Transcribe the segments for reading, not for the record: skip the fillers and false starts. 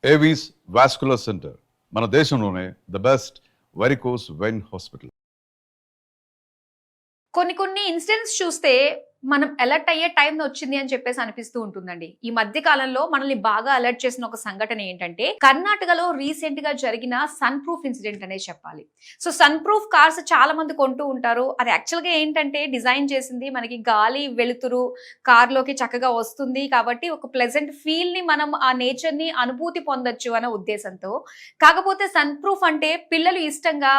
Avis vascular centre మన దేశంలోనే the best varicose vein hospital. కొన్ని ఇన్సిడెంట్స్ చూస్తే మనం అలర్ట్ అయ్యే టైం వచ్చింది అని చెప్పేసి అనిపిస్తూ ఉంటుందండి. ఈ మధ్య కాలంలో మనల్ని బాగా అలర్ట్ చేసిన ఒక సంఘటన ఏంటంటే కర్ణాటకలో రీసెంట్ గా జరిగిన సన్ ప్రూఫ్ ఇన్సిడెంట్ అనే చెప్పాలి. సో సన్ ప్రూఫ్ కార్స్ చాలా మంది కొంటూ ఉంటారు. అది యాక్చువల్ గా ఏంటంటే డిజైన్ చేసింది మనకి గాలి వెలుతురు కార్ లోకి చక్కగా వస్తుంది కాబట్టి ఒక ప్లెజెంట్ ఫీల్ ని మనం ఆ నేచర్ ని అనుభూతి పొందొచ్చు అనే ఉద్దేశంతో. కాకపోతే సన్ ప్రూఫ్ అంటే పిల్లలు ఇష్టంగా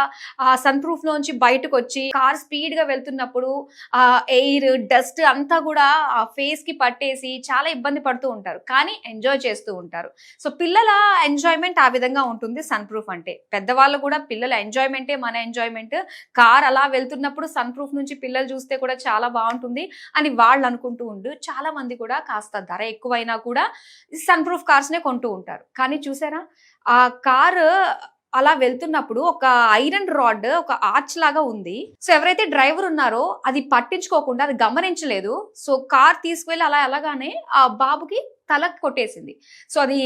ఆ సన్ ప్రూఫ్ లోంచి బయటకు వచ్చి కార్ స్పీడ్ గా వెళ్తున్నప్పుడు ఆ ఎయిర్ డస్ట్ అంతా కూడా ఆ ఫేస్ కి పట్టేసి చాలా ఇబ్బంది పడుతూ ఉంటారు, కానీ ఎంజాయ్ చేస్తూ ఉంటారు. సో పిల్లల ఎంజాయ్మెంట్ ఆ విధంగా ఉంటుంది సన్ ప్రూఫ్ అంటే. పెద్దవాళ్ళు కూడా పిల్లల ఎంజాయ్మెంటే మన ఎంజాయ్మెంట్. కార్ అలా వెళ్తున్నప్పుడు సన్ ప్రూఫ్ నుంచి పిల్లలు చూస్తే కూడా చాలా బాగుంటుంది అని వాళ్ళు అనుకుంటూ ఉండు. చాలా మంది కూడా కాస్త ధర ఎక్కువైనా కూడా సన్ ప్రూఫ్ కార్స్ నే కొంటూ ఉంటారు. కానీ చూసారా, ఆ కారు అలా వెళ్తున్నప్పుడు ఒక ఐరన్ రాడ్ ఒక ఆర్చ్ లాగా ఉంది. సో ఎవరైతే డ్రైవర్ ఉన్నారో అది పట్టించుకోకుండా, అది గమనించలేదు. సో కార్ తీసుకువెళ్ళి అలా అలాగానే ఆ బాబుకి తలకు కొట్టేసింది. సో అది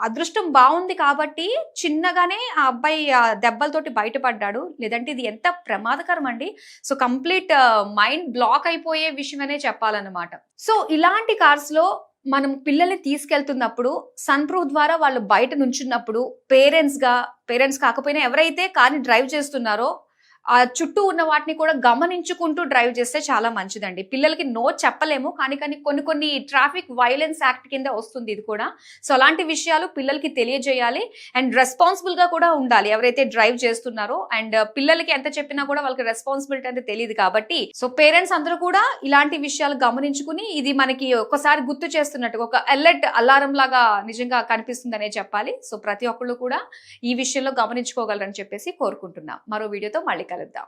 అదృష్టం బాగుంది కాబట్టి చిన్నగానే ఆ అబ్బాయి ఆ దెబ్బలతోటి బయటపడ్డాడు. లేదంటే ఇది ఎంత ప్రమాదకరం అండి. సో కంప్లీట్ మైండ్ బ్లాక్ అయిపోయే విషయం అనే చెప్పాలన్నమాట. సో ఇలాంటి కార్స్ లో మనం పిల్లల్ని తీసుకెళ్తున్నప్పుడు సన్ ప్రూఫ్ ద్వారా వాళ్ళు బయట నుంచున్నప్పుడు పేరెంట్స్ కాకపోయినా ఎవరైతే కార్ని డ్రైవ్ చేస్తున్నారో ఆ చుట్టూ ఉన్న వాటిని కూడా గమనించుకుంటూ డ్రైవ్ చేస్తే చాలా మంచిదండి. పిల్లలకి నో చెప్పలేము, కానీ కొన్ని ట్రాఫిక్ వైలెన్స్ యాక్ట్ కింద వస్తుంది ఇది కూడా. సో అలాంటి విషయాలు పిల్లలకి తెలియజేయాలి అండ్ రెస్పాన్సిబుల్ గా కూడా ఉండాలి ఎవరైతే డ్రైవ్ చేస్తున్నారో. అండ్ పిల్లలకి ఎంత చెప్పినా కూడా వాళ్ళకి రెస్పాన్సిబిలిటీ అంటే తెలియదు కాబట్టి సో పేరెంట్స్ అందరూ కూడా ఇలాంటి విషయాలు గమనించుకుని ఇది మనకి ఒక్కసారి గుర్తు చేస్తున్నట్టు ఒక అలర్ట్ అలారం లాగా నిజంగా కనిపిస్తుందనే చెప్పాలి. సో ప్రతి ఒక్కళ్ళు కూడా ఈ విషయంలో గమనించుకోగలరని చెప్పేసి కోరుకుంటున్నాం. మరో వీడియోతో మళ్ళీ కలుద్దాం.